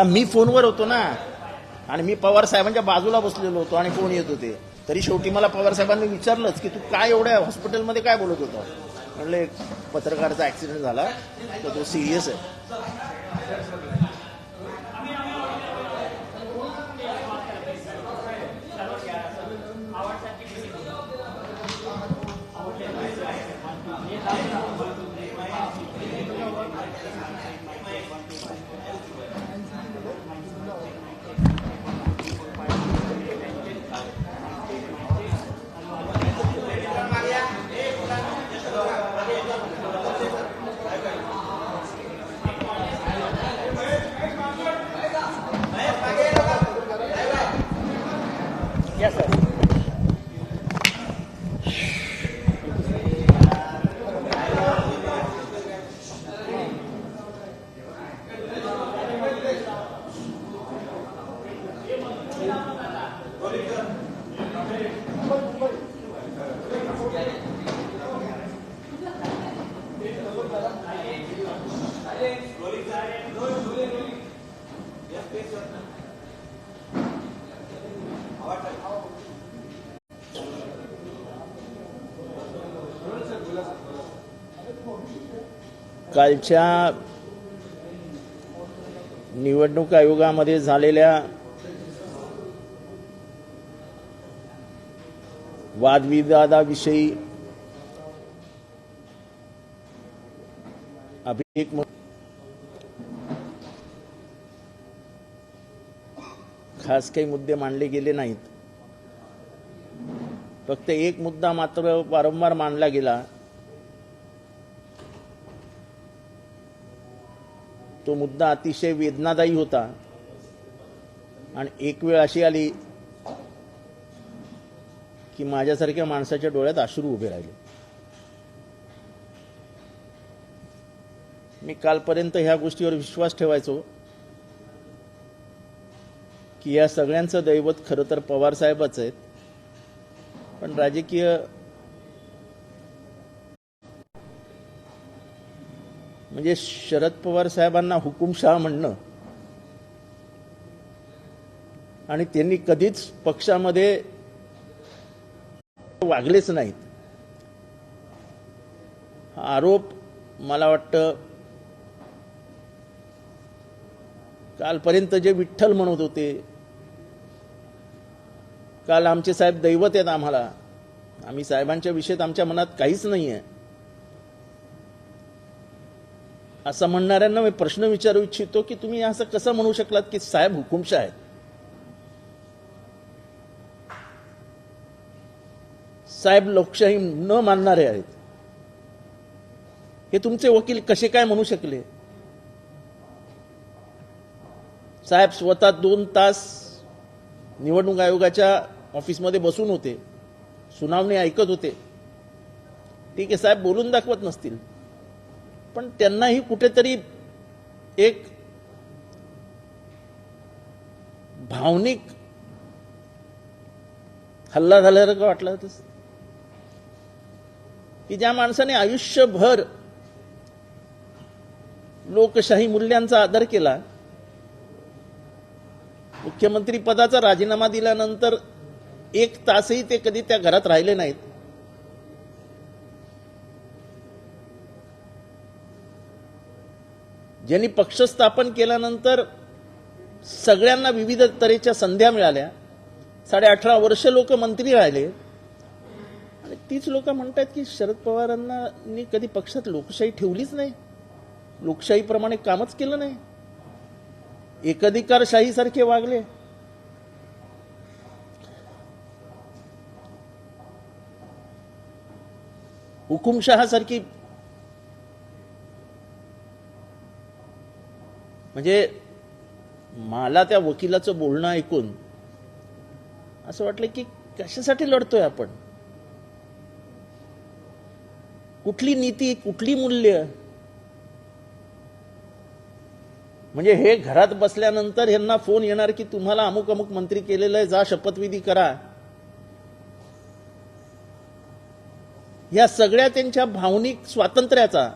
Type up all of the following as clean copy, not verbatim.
मी फोनवर होतो ना, आणि मी पवार साहेबांच्या बाजूला बसलेलो होतो आणि फोन येत होते. तरी शेवटी मला पवार साहेबांनी विचारलंच की तू काय एवढ्या हॉस्पिटलमध्ये काय बोलत होता. म्हणलं एक पत्रकाराचा ऍक्सिडेंट झाला तर तो सिरियस आहे. Yes, sir. कालच्या निवडणूक आयोगामध्ये झालेल्या वादविवादाविषयी खास काही मुद्दे मांडले गेले नाहीत. फक्त एक मुद्दा मात्र वारंवार मांडला गेला. तो मुद्दा अतिशय वेदनादायी होता आणि एक वेळ अशी आली की माझ्यासारख्या माणसाच्या डोळ्यात अश्रू उभे राहिले. मी कालपर्यंत ह्या गोष्टीवर विश्वास ठेवायचो की या सगळ्यांचं दैवत खरं तर पवार साहेबच आहेत, पण राजकीय म्हणजे शरद पवार साहेबांना हुकुमशहा म्हणणं आणि त्यांनी कधीच पक्षामध्ये वागलेच नाहीत हा आरोप मला वाटतं कालपर्यंत जे विठ्ठल म्हणत होते, काल आमचे साहेब दैवत आहेत आम्हाला, आम्ही साहेबांच्या विषयात आमच्या मनात काहीच नाही आहे असं म्हणणाऱ्यांना मी प्रश्न विचारू इच्छितो की तुम्ही असं कसं म्हणू शकलात की साहेब हुकुमशहा आहेत. साहेब लोकशाही न मानणारे आहेत. हे तुमचे वकील कसे काय म्हणू शकले. साहेब स्वतः 2 तास निवडणूक आयोगाच्या ऑफिसमध्ये बसून होते, सुनावणी ऐकत होते. ठीक आहे, साहेब बोलून दाखवत नसतील, पण त्यांनाही कुठेतरी एक भावनिक हल्ला झाल्यासारखं वाटलं होतं की ज्या माणसाने आयुष्यभर लोकशाही मूल्यांचा आदर केला, मुख्यमंत्री पदाचा राजीनामा दिल्यानंतर 1 तासही ते कधी त्या घरात राहिले नाहीत. ज्यांनी पक्ष स्थापन केल्यानंतर सगळ्यांना विविध तऱ्हेच्या संध्या मिळाल्या, 18.5 वर्ष लोक मंत्री राहिले आणि तीच लोक म्हणतात की शरद पवारांनी कधी पक्षात लोकशाही ठेवलीच नाही, लोकशाहीप्रमाणे कामच केलं नाही, एकाधिकारशाही सारखे वागले. हुकुमशहासारखी म्हणजे मला त्या वकिलाचं बोलणं ऐकून असं वाटलं की कशासाठी लढतोय आपण, कुठली नीती, कुठली मूल्य. म्हणजे हे घरात बसल्यानंतर यांना फोन येणार की तुम्हाला अमुक अमुक मंत्री केलेलं आहे, जा शपथविधी करा. या सगळ्या त्यांच्या भावनिक स्वातंत्र्याचा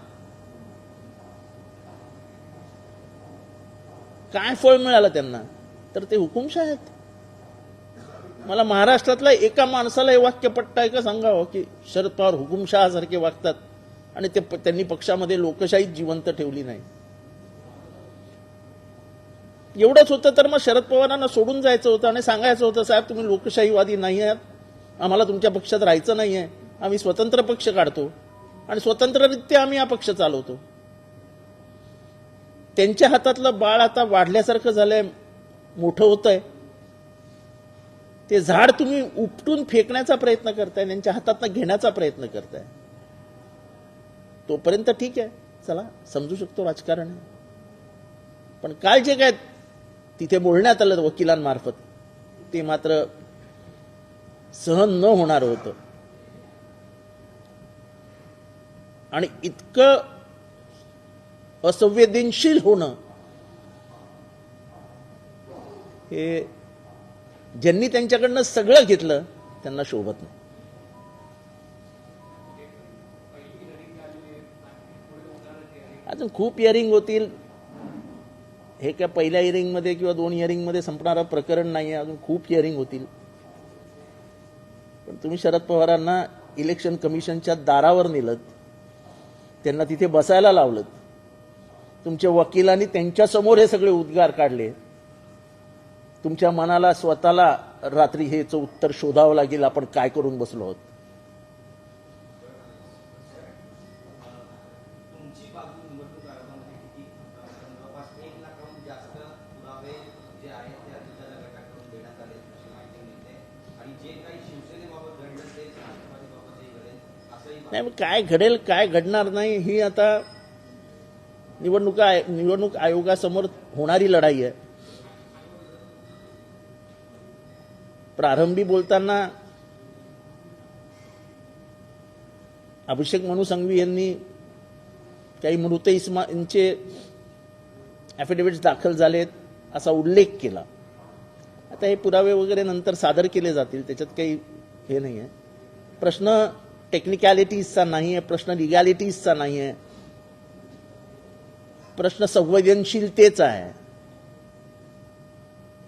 काय फळ मिळालं त्यांना? तर ते हुकुमशाह आहेत. मला महाराष्ट्रातल्या एका माणसाला हे वाक्य पटतंय का सांगावं की शरद पवार हुकुमशहासारखे वागतात आणि त्यांनी पक्षामध्ये लोकशाही जिवंत ठेवली नाही. एवढंच होतं तर मग शरद पवारांना सोडून जायचं होतं आणि सांगायचं होतं, साहेब तुम्ही लोकशाहीवादी नाही आहात, आम्हाला तुमच्या पक्षात राहायचं नाही आहे, आम्ही स्वतंत्र पक्ष काढतो आणि स्वतंत्ररित्या आम्ही हा पक्ष चालवतो. त्यांच्या हातातलं बाळ आता वाढल्यासारखं झालंय, मोठं होतंय. ते झाड तुम्ही उपटून फेकण्याचा प्रयत्न करताय, त्यांच्या हातातनं घेण्याचा प्रयत्न करताय. तोपर्यंत ठीक आहे, चला समजू शकतो राजकारण आहे. पण काल जे काय तिथे बोलण्यात आलं वकिलांमार्फत ते मात्र सहन न होणार होतं. आणि इतकं असंवेदनशील होणं हे ज्यांनी त्यांच्याकडनं सगळं घेतलं त्यांना शोभत नाही. अजून खूप हिअरिंग होतील. हे काय पहिल्या हिअरिंगमध्ये किंवा 2 हिअरिंगमध्ये संपणारं प्रकरण नाही आहे. अजून खूप हिअरिंग होतील. पण तुम्ही शरद पवारांना इलेक्शन कमिशनच्या दारावर नेलत, त्यांना तिथे बसायला लावलं, तुमच्या वकिलांनी त्यांच्यासमोर हे सगळे उद्गार काढले. तुमच्या मनाला स्वतःला रात्री हेच उत्तर शोधावं लागेल, आपण काय करून बसलो आहोत. नाही मग काय घडेल काय घडणार नाही ही आता निवडणूक आयोगासमोर होणारी लढाई आहे. प्रारंभी बोलताना अभिषेक मनू संघवी यांनी काही मृत इस्मांचे ॲफिडेव्हिट्स दाखल झालेत असा उल्लेख केला. आता हे पुरावे वगैरे नंतर सादर केले जातील, त्याच्यात काही हे नाही आहे. प्रश्न टेक्निकॅलिटीजचा नाही आहे, प्रश्न लिगॅलिटीजचा नाही आहे, प्रश्न संवेदनशीलतेचा आहे.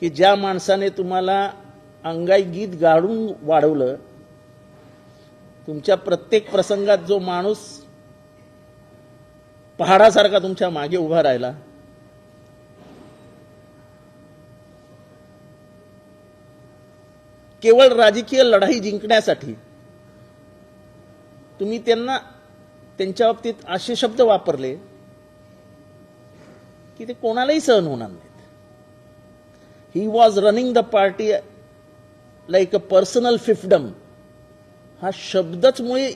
की ज्या माणसाने तुम्हाला अंगाई गीत गाडून वाढवलं, तुमच्या प्रत्येक प्रसंगात जो माणूस पहाडासारखा तुमच्या मागे उभा राहिला, केवळ राजकीय लढाई जिंकण्यासाठी तुम्ही त्यांच्या बाबतीत असे शब्द वापरले की ते कोणालाही सहन होणार नाहीत. He was running the party like a personal fiefdom हा शब्दच मुळे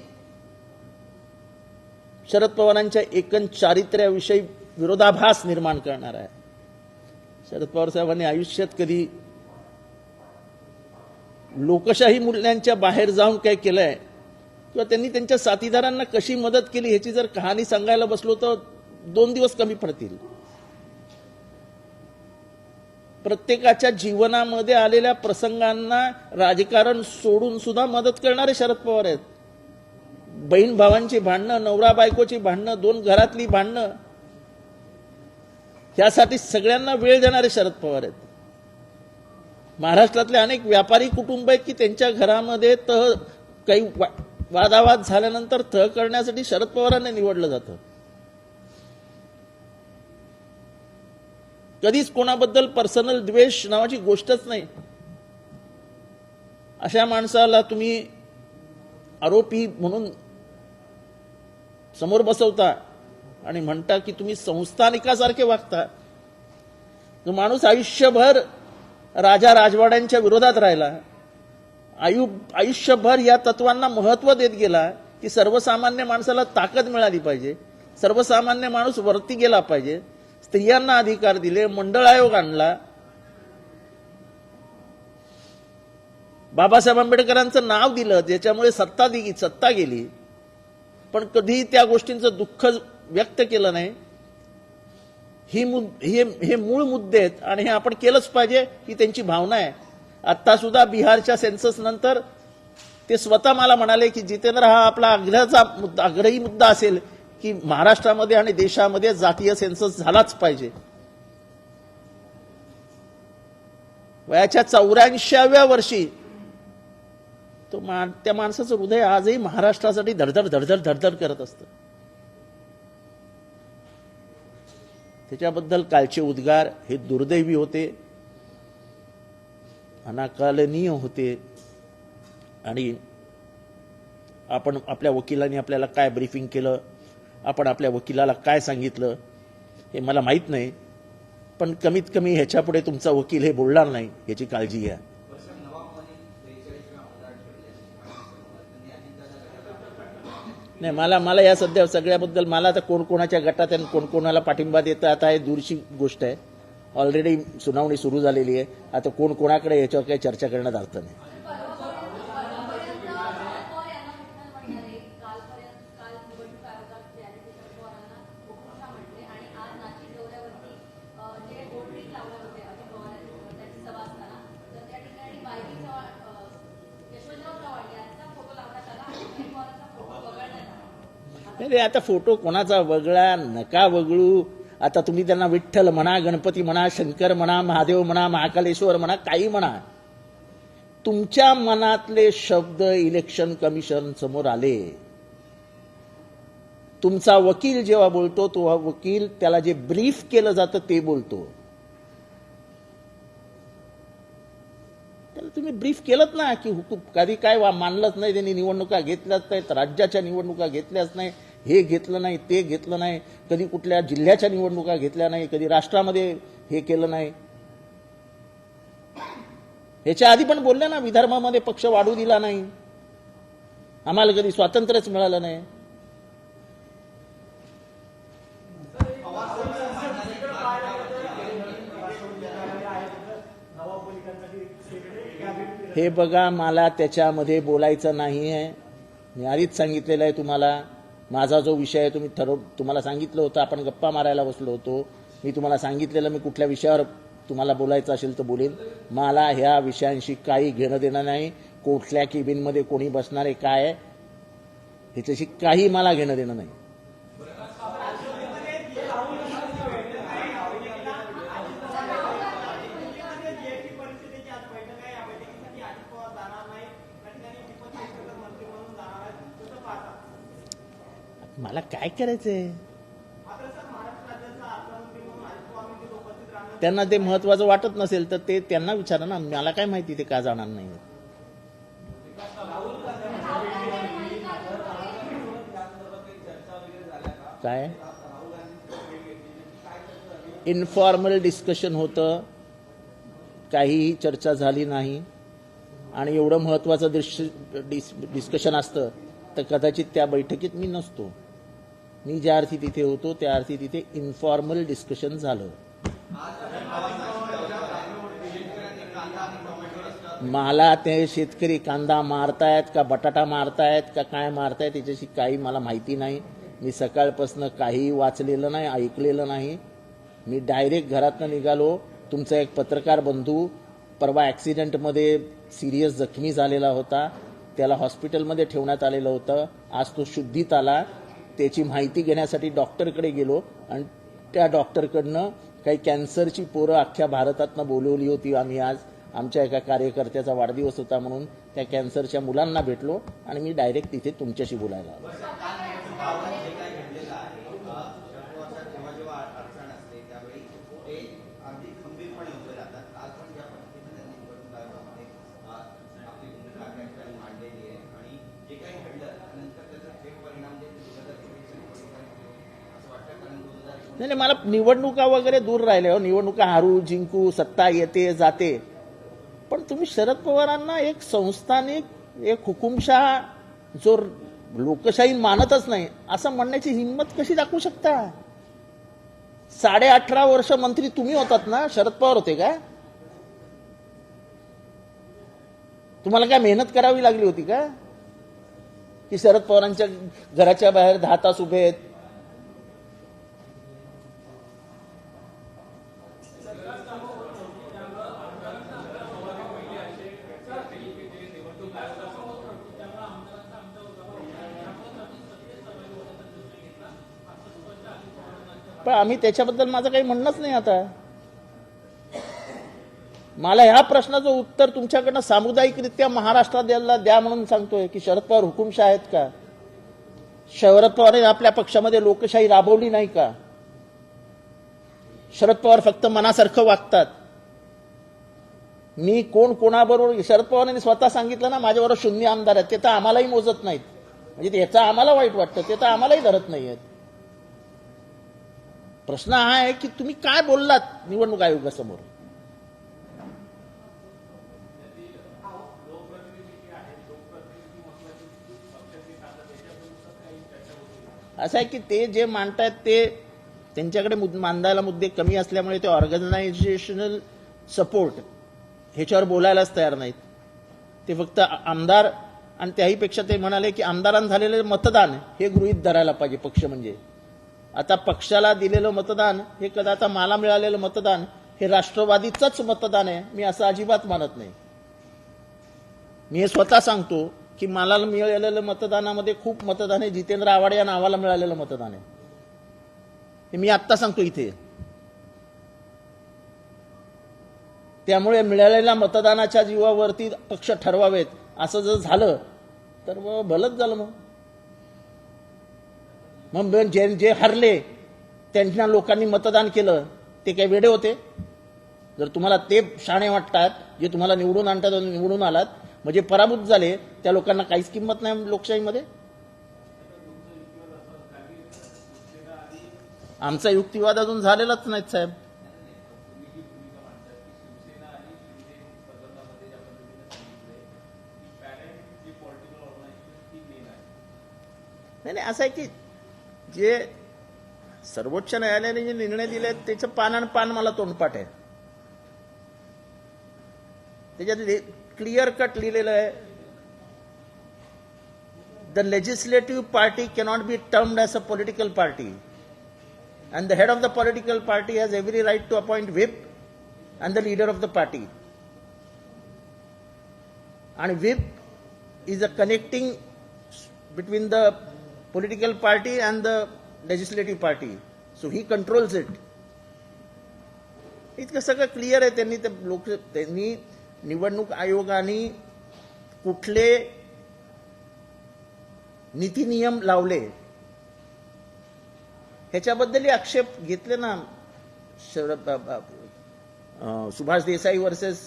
शरद पवारांच्या एकूण चारित्र्याविषयी विरोधाभास निर्माण करणार आहे. शरद पवार साहेबांनी आयुष्यात कधी लोकशाही मूल्यांच्या बाहेर जाऊन काय केलंय किंवा त्यांनी त्यांच्या साथीदारांना कशी मदत केली ह्याची जर कहाणी सांगायला बसलो तर 2 दिवस कमी पडतील. प्रत्येकाच्या जीवनामध्ये आलेल्या प्रसंगांना राजकारण सोडून सुद्धा मदत करणारे शरद पवार आहेत. बहीण भावांची भांडणं, नवरा बायकोची भांडणं, 2 घरातली भांडणं, यासाठी सगळ्यांना वेळ देणारे शरद पवार आहेत. महाराष्ट्रातले अनेक व्यापारी कुटुंब आहेत की त्यांच्या घरामध्ये काही वादावाद झाल्यानंतर तह करण्यासाठी शरद पवारांना निवडलं जातं. कधीच कोणाबद्दल पर्सनल द्वेष नावाची गोष्टच नाही. अशा माणसाला तुम्ही आरोपी म्हणून समोर बसवता आणि म्हणता की तुम्ही संस्थानिकासारखे वागता. जो माणूस आयुष्यभर राजा राजवाड्यांच्या विरोधात राहिला, आयुष्यभर या तत्वांना महत्व देत गेला की सर्वसामान्य माणसाला ताकद मिळाली पाहिजे, सर्वसामान्य माणूस वरती गेला पाहिजे, स्त्रियांना अधिकार दिले, मंडळ आयोग आणला, बाबासाहेब आंबेडकरांचं नाव दिलं ज्याच्यामुळे सत्ता गेली, पण कधीही त्या गोष्टींचं दुःख व्यक्त केलं नाही. हे मूळ मुद्दे आहेत आणि हे आपण केलंच पाहिजे ही त्यांची भावना आहे. आता सुद्धा बिहारच्या सेन्सस नंतर ते स्वतः मला म्हणाले की जितेंद्र हा आपला आग्रही मुद्दा असेल की महाराष्ट्रामध्ये आणि देशामध्ये जातीय सेन्सस झालाच पाहिजे. वयाच्या 84व्या वर्षी त्या माणसाचं हृदय आजही महाराष्ट्रासाठी धडधड धडधड धडधड करत असतं. त्याच्याबद्दल कालचे उद्गार हे दुर्दैवी होते, अनाकलनीय होते. आणि आपण आपल्या वकिलांनी आपल्याला काय ब्रीफिंग केलं, आपण आपल्या वकिलाला काय सांगितलं हे मला माहीत नाही, पण कमीत कमी ह्याच्यापुढे तुमचा वकील हे बोलणार नाही याची काळजी घ्या. नाही, मला या सध्या सगळ्याबद्दल मला आता कोण कोणाच्या गटात आणि कोण कोणाला पाठिंबा देतं आता हे दूरची गोष्ट आहे. ऑलरेडी सुनावणी सुरू झालेली आहे. आता कोण कोणाकडे याच्यावर काही चर्चा करण्यात अर्थ नाही. नाही, आता फोटो कोणाचा वगळा नका वगळू. आता तुम्ही त्यांना विठ्ठल म्हणा, गणपती म्हणा, शंकर म्हणा, महादेव म्हणा, महाकालेश्वर म्हणा, काही म्हणा. तुमच्या मनातले शब्द इलेक्शन कमिशन समोर आले. तुमचा वकील जेव्हा बोलतो तो वकील त्याला जे ब्रीफ केलं जातं ते बोलतो. त्याला तुम्ही ब्रीफ केलंत ना की कधी काय मानलंच नाही, त्यांनी निवडणुका घेतल्याच नाहीत, राज्याच्या निवडणुका घेतल्याच नाही, हे घेतलं नाही, ते घेतलं नाही, कधी कुठल्या जिल्ह्याच्या निवडणुका घेतल्या नाही, कधी राष्ट्रामध्ये हे केलं नाही. ह्याच्या आधी पण बोलले ना, विदर्भामध्ये पक्ष वाढू दिला नाही, आम्हाला कधी स्वातंत्र्यच मिळालं नाही. हे बघा, मला त्याच्यामध्ये बोलायचं नाही आहे. मी आधीच सांगितलेलं आहे तुम्हाला. माझा जो विषय आहे तुम्हाला सांगितलं होतं, आपण गप्पा मारायला बसलो होतो. मी तुम्हाला सांगितलेलं मी कुठल्या विषयावर तुम्हाला बोलायचं असेल तर बोलेन. मला ह्या विषयांशी काही घेणं देणं नाही. कुठल्या केबिनमध्ये कोणी बसणारे काय आहे ह्याच्याशी काही मला घेणं देणं नाही. मला काय करायचंय, त्यांना ते महत्वाचं वाटत नसेल तर ते त्यांना विचारा ना, मला काय माहिती ते का जाणार नाही. काय इन्फॉर्मल डिस्कशन होतं, काहीही चर्चा झाली नाही. आणि एवढं महत्वाचं डिस्कशन असतं तर कदाचित त्या बैठकीत मी नसतो. मी ज्या अर्थी तिथे होतो त्या अर्थी तिथे इन्फॉर्मल डिस्कशन झालं. मला ते शेतकरी कांदा मारतायत का बटाटा मारतायत का काय मारतायत त्याच्याशी काही मला माहिती नाही. मी सकाळपासून काही वाचलेलं नाही, ऐकलेलं नाही. मी डायरेक्ट घरातनं निघालो. तुमचा एक पत्रकार बंधू परवा ॲक्सिडेंटमध्ये सिरियस जखमी झालेला होता, त्याला हॉस्पिटलमध्ये ठेवण्यात आलेलं होतं. आज तो शुद्धीत आला. त्याची माहिती घेण्यासाठी डॉक्टरकडे गेलो आणि त्या डॉक्टरकडनं काही कॅन्सरची पोरं अख्ख्या भारतातनं बोलवली होती आम्ही. आज आमच्या एका कार्यकर्त्याचा वाढदिवस होता म्हणून त्या कॅन्सरच्या मुलांना भेटलो आणि मी डायरेक्ट तिथे तुमच्याशी बोलायला आलो. नाही, मला निवडणुका वगैरे दूर राहिल्या हो. निवडणुका हारू जिंकू, सत्ता येते जाते, पण तुम्ही शरद पवारांना एक संस्थानिक एक हुकुमशाह जो लोकशाही मानतच नाही असं म्हणण्याची हिंमत कशी दाखवू शकता? 18.5 वर्ष मंत्री तुम्ही होतात ना, शरद पवार होते का? तुम्हाला काय मेहनत करावी लागली होती का की शरद पवारांच्या घराच्या बाहेर 10 तास उभे आहेत? पण आम्ही त्याच्याबद्दल माझं काही म्हणणंच नाही आता. मला ह्या प्रश्नाचं उत्तर तुमच्याकडनं सामुदायिकरित्या महाराष्ट्रात द्या म्हणून सांगतोय की शरद पवार हुकुमशाह आहेत का? शरद पवारने आपल्या पक्षामध्ये लोकशाही राबवली नाही का? शरद पवार फक्त मनासारखं वागतात. मी कोणाबरोबर, शरद पवारांनी स्वतः सांगितलं ना, माझ्याबरोबर 0 आमदार आहेत. ते तर आम्हालाही मोजत नाहीत. म्हणजे त्याचं आम्हाला वाईट वाटतं, ते तर आम्हालाही धरत नाहीयेत. प्रश्न हा आहे की तुम्ही काय बोललात निवडणूक आयोगासमोर. असं आहे की ते जे मांडतायत ते त्यांच्याकडे मांडायला मुद्दे कमी असल्यामुळे ते ऑर्गनायझेशनल सपोर्ट ह्याच्यावर बोलायलाच तयार नाहीत. ते फक्त आमदार, आणि त्याहीपेक्षा ते म्हणाले की आमदारांना झालेलं मतदान हे गृहीत धरायला पाहिजे पक्ष. म्हणजे आता पक्षाला दिलेलं मतदान हे आता मला मिळालेलं मतदान हे राष्ट्रवादीचंच मतदान आहे, मी असं अजिबात मानत नाही. मी हे स्वतः सांगतो की मला मिळालेलं मतदानामध्ये खूप मतदान आहे जितेंद्र आव्हाड या नावाला मिळालेलं मतदान आहे. हे मी आत्ता सांगतो इथे. त्यामुळे मिळालेल्या मतदानाच्या जीवावरती पक्ष ठरवावेत असं जर झालं तर मग भलंच झालं. मग जे हरले त्यांच्या लोकांनी मतदान केलं ते काही वेडे होते? जर तुम्हाला ते शाणे वाटतात जे तुम्हाला निवडून आणतात, निवडून आलात म्हणजे पराभूत झाले, त्या लोकांना काहीच किंमत नाही लोकशाहीमध्ये. आमचा युक्तिवाद अजून झालेलाच नाहीत साहेब. नाही, असं आहे की जे सर्वोच्च न्यायालयाने जे निर्णय दिले त्याचं पान मला तोंडपाठ आहे. त्याच्यात क्लिअर कट लिहिलेलं आहे, the legislative party cannot be termed as a political party and the head of the political party has every right to appoint whip and the leader of the party. And whip is a connecting between the political party and the legislative party. So he controls it. इतकं सगळं clear आहे. त्यांनी निवडणूक आयोगाने कुठले नीती नियम लावले ह्याच्याबद्दलही आक्षेप घेतले ना. Subhash Desai versus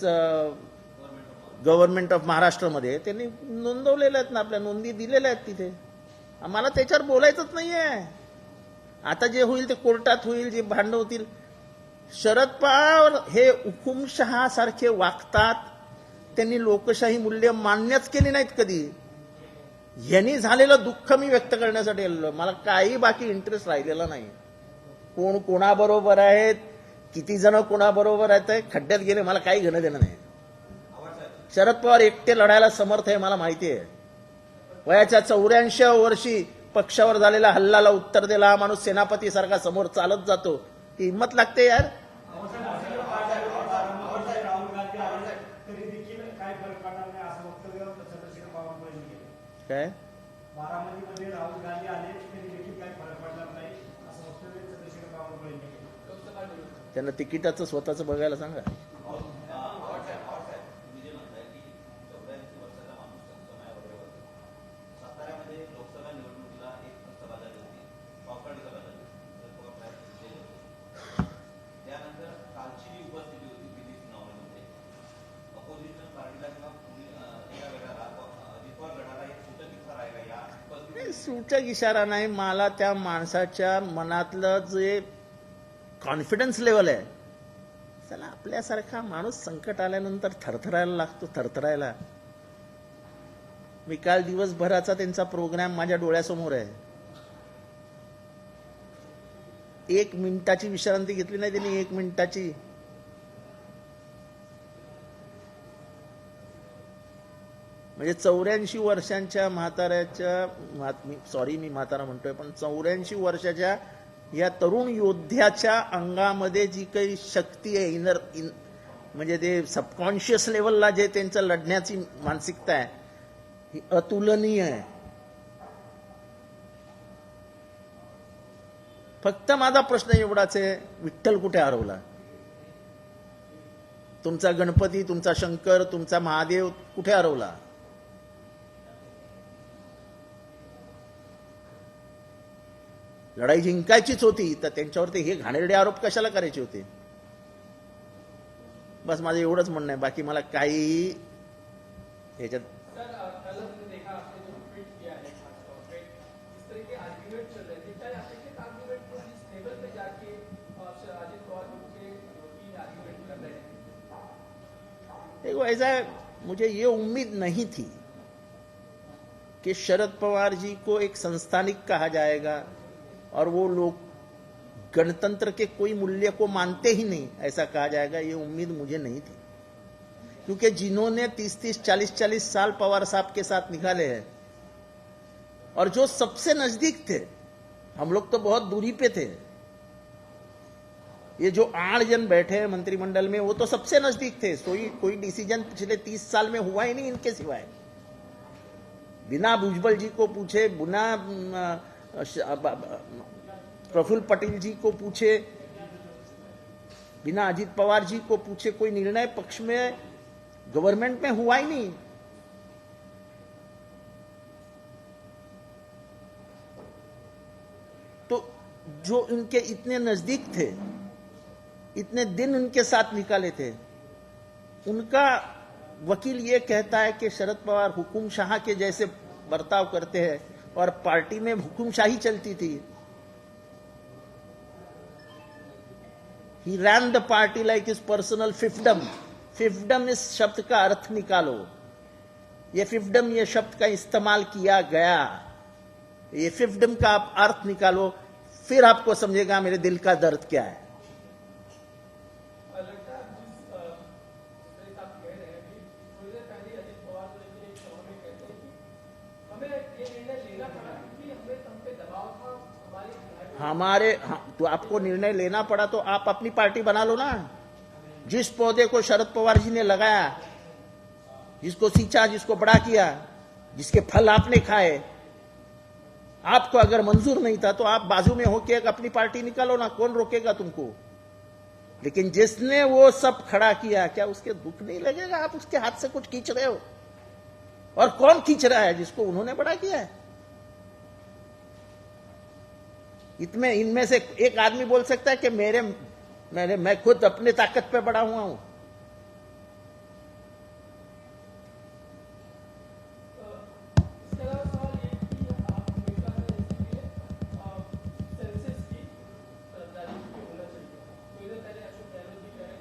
government of महाराष्ट्रमध्ये त्यांनी नोंदवलेल्या आहेत ना, आपल्या नोंदी दिलेल्या आहेत तिथे. आम्हाला त्याच्यावर बोलायचंच नाहीये. आता जे होईल ते कोर्टात होईल, जे भांडण होतील. शरद पवार हे हुकुमशहा सारखे वागतात. त्यांनी लोकशाही मूल्य मान्यच केली नाहीत कधी. यांनी झालेलं दुःख मी व्यक्त करण्यासाठी आलेलो. मला काही बाकी इंटरेस्ट राहिलेला नाही. कोण कोणाबरोबर आहेत, किती जण कोणाबरोबर आहेत, खड्ड्यात गेले, मला काही घेणं देणं नाही. शरद पवार एकटे लढायला समर्थ आहे, मला माहिती आहे. वयाच्या 84व्या वर्षी पक्षावर झालेल्या हल्ल्याला उत्तर दिला हा माणूस सेनापतीसारखा समोर चालत जातो. ही हिंमत लागते यार. काय बारामतीमध्ये राहुल गांधी आले तरी देखील काही फरक पडणार नाही असं वक्तव्य चंद्रशेखर बावनकुळे यांनी केलं. त्यांना तिकिटाचं स्वतःचं बघायला सांगा. सूचक इशारा नाही. मला त्या माणसाच्या मनातलं जे कॉन्फिडन्स लेवल आहे, चला आपल्यासारखा माणूस संकट आल्यानंतर थरथरायला लागतो, थरथरायला. मी काल दिवसभराचा त्यांचा प्रोग्राम माझ्या डोळ्यासमोर आहे. 1 मिनिटाची विश्रांती घेतली नाही त्यांनी, 1 मिनिटाची. म्हणजे 84 वर्षांच्या म्हाताऱ्याच्या, सॉरी मी म्हातारा म्हणतोय, पण 84 वर्षाच्या या तरुण योद्ध्याच्या अंगामध्ये जी काही शक्ती आहे, म्हणजे ते सबकॉन्शियस लेवलला जे त्यांचं लढण्याची मानसिकता आहे, ही अतुलनीय आहे. फक्त माझा प्रश्न एवढाच आहे, विठ्ठल कुठे हरवला? तुमचा गणपती, तुमचा शंकर, तुमचा महादेव कुठे हरवला? लढाई जिंकायचीच होती तर त्यांच्यावरती हे घाणेरडे आरोप कशाला करायचे होते? बस माझं एवढंच म्हणणं आहे, बाकी मला काही ह्याच्यात सर कल हमने देखा आपने जो ट्वीट किया है खासतौर पे इस तरह के आर्ग्यूमेंट चल रहे थे, क्या अपेक्षित आर्ग्यूमेंट को जिस लेवल पे जाके अजित पवार के वकील आर्ग्यूमेंट कर रहे हैं? देखो ऐसा है, मुझे ये उम्मीद नहीं थी कि शरद पवार जी को एक संस्थानिक कहा जाएगा और वो लोग गणतंत्र के कोई मूल्य को मानते ही नहीं ऐसा कहा जाएगा, ये उम्मीद मुझे नहीं थी। क्योंकि जिन्होंने 30-30, 40-40 साल पवार साहब के साथ निकाले हैं और जो सबसे नजदीक थे, हम लोग तो बहुत दूरी पे थे, ये जो 8 जन बैठे हैं मंत्रिमंडल में वो तो सबसे नजदीक थे। कोई डिसीजन पिछले 30 साल में हुआ ही नहीं इनके सिवाय। बिना भुजबल जी को पूछे, बिना प्रफुल्ल पटेल जी को पूछे, बिना अजित पवार जी को पूछे कोई निर्णय पक्ष में गवर्नमेंट में हुआ ही नहीं। तो जो इनके इतने नजदीक थे, इतने दिन उनके साथ निकाले थे, उनका वकील ये कहता है कि शरद पवार हुकुमशाह के जैसे बर्ताव करते हैं और पार्टी में हुकुमशाही चलती थी। He ran the party like his personal fiefdom. फिफ्डम इस शब्द का अर्थ निकालो। ये फिफ्डम ये शब्द का इस्तेमाल किया गया, ये फिफ्डम का आप अर्थ निकालो, फिर आपको समझेगा मेरे दिल का दर्द क्या है। लगता है जिस आप कह रहे हैं कि थोड़ी देर पहले अजित पवार को लेकर एक सभा में कहते हैं कि हमें ये निर्णय लेना पड़ा क्योंकि हम पे दबाव था हमारे तो आपको निर्णय लेना पड़ा तो आप अपनी पार्टी बना लो ना। जिस पौधे को शरद पवार जी ने लगाया, जिसको सींचा, जिसको बड़ा किया, जिसके फल आपने खाए, आपको अगर मंजूर नहीं था तो आप बाजू में होके एक अपनी पार्टी निकालो ना, कौन रोकेगा तुमको। लेकिन जिसने वो सब खड़ा किया, क्या उसके दुख नहीं लगेगा? आप उसके हाथ से कुछ खींच रहे हो, और कौन खींच रहा है? जिसको उन्होंने बड़ा किया है। इनमें से एक आदमी बोल सकता है कि मैं खुद अपने ताकत पे बड़ा हुआ हूं। इसके अलावा सवाल ये कि आप हमेशा सेंसस की राजनीति होना चाहिए। तो इधर पहले अशोक गहलोत जी कह रहे हैं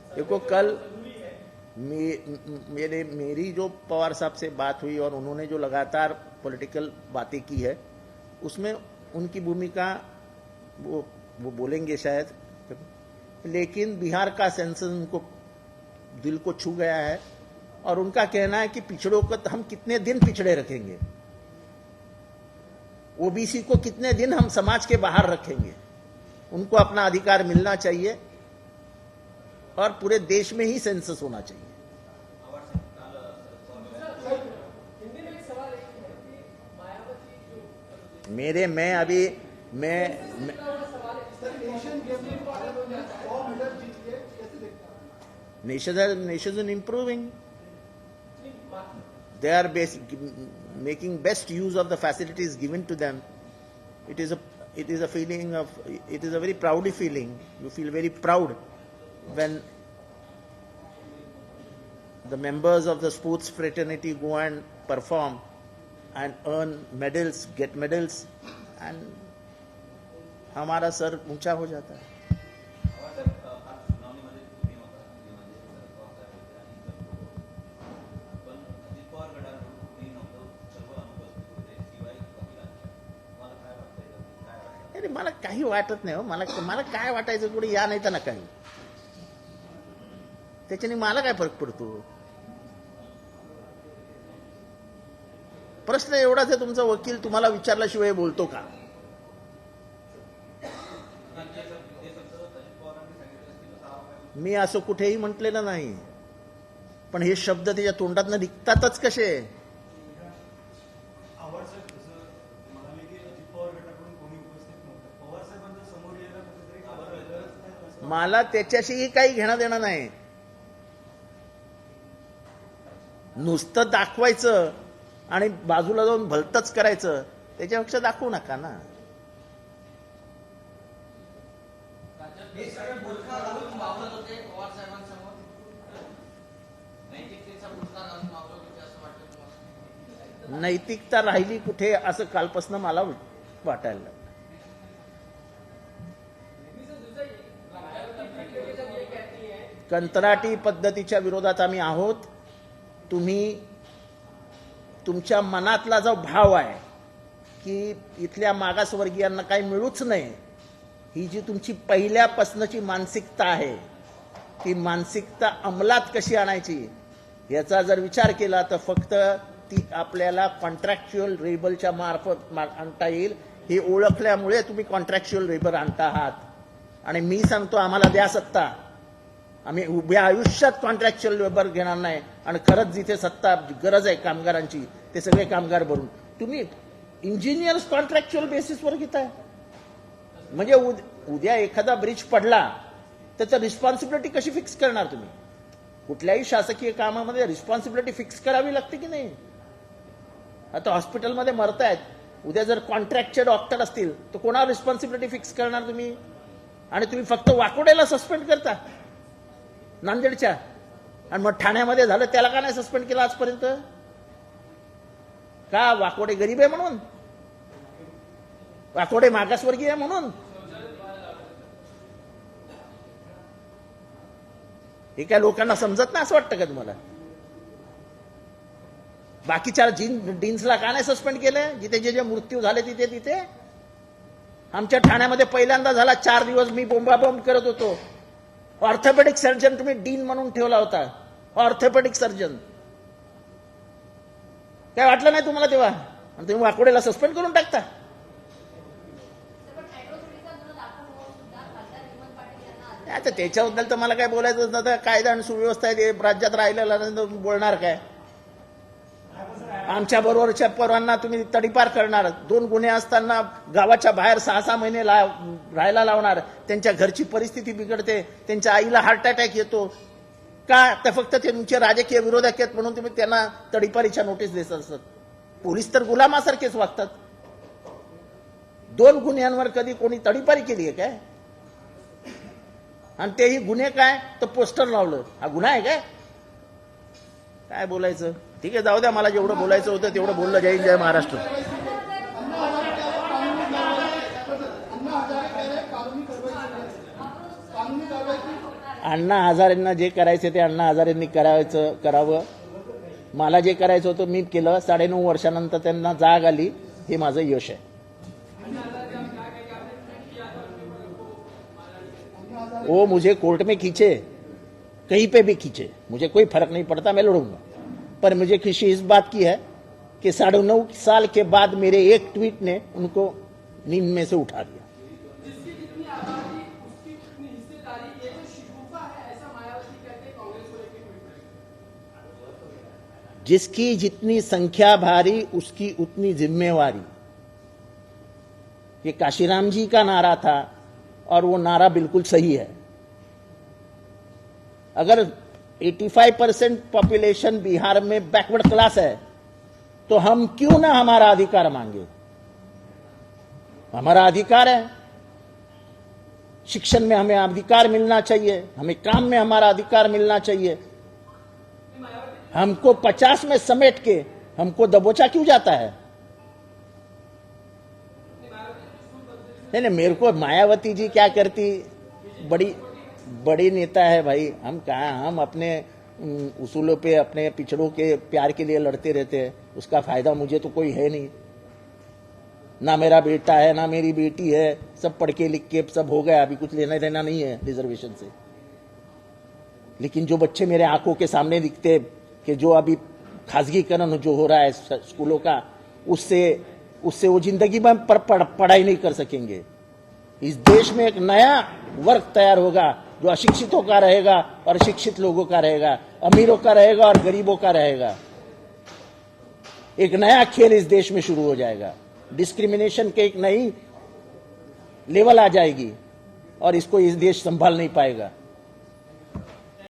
कि देखो कल जरूरी है। मेरी जो पवार साहब से बात हुई और उन्होंने जो लगातार पॉलिटिकल बातें की है, उसमें उनकी भूमिका वो बोलेंगे शायद, लेकिन बिहार का सेंसस उनको दिल को छू गया है और उनका कहना है कि पिछड़ों को हम कितने दिन पिछड़े रखेंगे, ओबीसी को कितने दिन हम समाज के बाहर रखेंगे। उनको अपना अधिकार मिलना चाहिए और पूरे देश में ही सेंसस होना चाहिए। हिंदी में एक सवाल है कि मायावती जो Nations are improving. They are making best use of the facilities given to them. It is a feeling of, it is a very proud feeling. You feel very proud when the members of the sports fraternity go and perform and earn medals, get medals, and हमारा sir ऊंचा हो जाता है। अरे मला काही वाटत नाही हो, मला काय वाटायचं कुठे या नाही तर ना काही, त्याच्याने मला काय फरक पडतो। प्रश्न एवढाच आहे, तुमचा वकील तुम्हाला विचारल्याशिवाय बोलतो का? मी असं कुठेही म्हटलेलं नाही, पण हे शब्द त्याच्या तोंडातनं निघतातच कसे? मला त्याच्याशीही काही घेणं देणं नाही। नुसतं दाखवायचं आणि बाजूला जाऊन भलतंच करायचं, त्याच्यापेक्षा दाखवू नका ना. हे सगळे बुरखा घालून वावरत होते पवार साहेबांसमोर, नैतिकतेचा बुरखा घालून वावरत होते असं वाटतं तुम्हाला? नैतिकता राहिली कुठे असं कालपासून मला वाटायला लागलं. कंत्राटी पद्धतीच्या विरोधात आम्ही आहोत. तुम्ही तुमच्या मनातला जो भाव आहे की इथल्या मागासवर्गीयांना काही मिळूच नाही, ही जी तुमची पहिल्यापासूनची मानसिकता आहे, ती मानसिकता अंमलात कशी आणायची याचा जर विचार केला तर फक्त ती आपल्याला कॉन्ट्रॅक्च्युअल लेबरच्या मार्फत आणता येईल. हे ओळखल्यामुळे तुम्ही कॉन्ट्रॅक्च्युअल लेबर आणता आहात. आणि मी सांगतो, आम्हाला द्या सत्ता, आम्ही उभ्या आयुष्यात कॉन्ट्रॅक्च्युअल लेबर घेणार नाही. आणि खरंच जिथे सत्ता गरज आहे कामगारांची ते सगळे कामगार भरून तुम्ही इंजिनियर्स कॉन्ट्रॅक्च्युअल बेसिसवर घेताय. म्हणजे उद्या एखादा ब्रिज पडला तर त्याची रिस्पॉन्सिबिलिटी कशी फिक्स करणार तुम्ही? कुठल्याही शासकीय कामामध्ये रिस्पॉन्सिबिलिटी फिक्स करावी लागते की नाही? आता हॉस्पिटलमध्ये मरतायत, उद्या जर कॉन्ट्रॅक्टचे डॉक्टर असतील तर कोणावर रिस्पॉन्सिबिलिटी फिक्स करणार तुम्ही? आणि तुम्ही फक्त वाकोडेला सस्पेंड करता नांदेडच्या, आणि मग ठाण्यामध्ये झालं त्याला का नाही सस्पेंड केलं आजपर्यंत? का वाकोडे गरीब आहे म्हणून? वाकोडे मागासवर्गीय आहे म्हणून? हे काय लोकांना समजत नाही असं वाटतं का तुम्हाला? बाकीच्या डीन्सला का नाही सस्पेंड केलं जिथे जे जे मृत्यू झाले तिथे तिथे? आमच्या ठाण्यामध्ये पहिल्यांदा झाला. 4 दिवस मी बोंबाबोंब करत होतो. ऑर्थोपेडिक सर्जन तुम्ही डीन म्हणून ठेवला होता, ऑर्थोपेडिक सर्जन. काय वाटलं नाही तुम्हाला तेव्हा? आणि तुम्ही वाकोडेला सस्पेंड करून टाकता. आता त्याच्याबद्दल तर मला काय बोलायचं नसतं. कायदा आणि सुव्यवस्था आहे, राज्यात राहिलेलं बोलणार काय? आमच्या बरोबरच्या पोरांना तुम्ही तडीपार करणार, 2 गुन्हे असताना गावाच्या बाहेर 6-6 महिने राहायला लावणार, त्यांच्या घरची परिस्थिती बिघडते, त्यांच्या आईला हार्ट अटॅक येतो का? तर फक्त ते तुमचे राजकीय विरोधक आहेत म्हणून तुम्ही त्यांना तडीपारीच्या नोटीस देत असतात. पोलीस तर गुलामासारखेच वागतात. 2 गुन्ह्यांवर कधी कोणी तडीपारी केली आहे काय? आणि तेही गुन्हे काय तर पोस्टर लावलं, हा गुन्हा आहे काय? काय बोलायचं? ठीक आहे, जाऊ द्या. मला जेवढं बोलायचं होतं तेवढं बोललं. जय हिंद, जय महाराष्ट्र. अण्णा हजारेंना जे करायचं ते अण्णा हजारेंनी करावं. मला जे करायचं होतं मी केलं. 9.5 वर्षानंतर त्यांना जाग आली, हे माझं यश आहे. वो मुझे कोर्ट में खींचे, कहीं पे भी खींचे, मुझे कोई फर्क नहीं पड़ता, मैं लड़ूंगा. पर मुझे खुशी इस बात की है कि 9.5 साल के बाद मेरे एक ट्वीट ने उनको नींद में से उठा दिया. जिसकी जितनी आबादी उसकी उतनी हिस्सेदारी, ये जो शिकूफा है ऐसा मायावती कहते हैं कांग्रेस को लेकर ट्वीट. जिसकी जितनी संख्या भारी उसकी उतनी जिम्मेवारी, ये काशीराम जी का नारा था और वो नारा बिल्कुल सही है. अगर 85% पॉपुलेशन बिहार में बैकवर्ड क्लास है तो हम क्यों ना हमारा अधिकार मांगे? हमारा अधिकार है. शिक्षण में हमें अधिकार मिलना चाहिए, हमें काम में हमारा अधिकार मिलना चाहिए. हमको 50 में समेट के हमको दबोचा क्यों जाता है? नहीं, मेरे को मायावती जी क्या करती, बड़ी नेता है भाई. हम अपने उसूलों पे, अपने पिछड़ों के प्यार के लिए लड़ते रहते हैं. उसका फायदा मुझे तो कोई है नहीं. ना मेरा बेटा है ना मेरी बेटी है, सब पढ़ के लिख के सब हो गया, अभी कुछ लेना देना नहीं है रिजर्वेशन से. लेकिन जो बच्चे मेरे आंखों के सामने दिखते कि जो अभी खासगीकरण जो हो रहा है स्कूलों का, उससे वो जिंदगी में पढ़ाई नहीं कर सकेंगे. इस देश में एक नया वर्ग तैयार होगा जो अशिक्षितों का रहेगा और शिक्षित लोगों का रहेगा, अमीरों का रहेगा और गरीबों का रहेगा. एक नया खेल इस देश में शुरू हो जाएगा. डिस्क्रिमिनेशन के एक नई लेवल आ जाएगी और इसको इस देश संभाल नहीं पाएगा.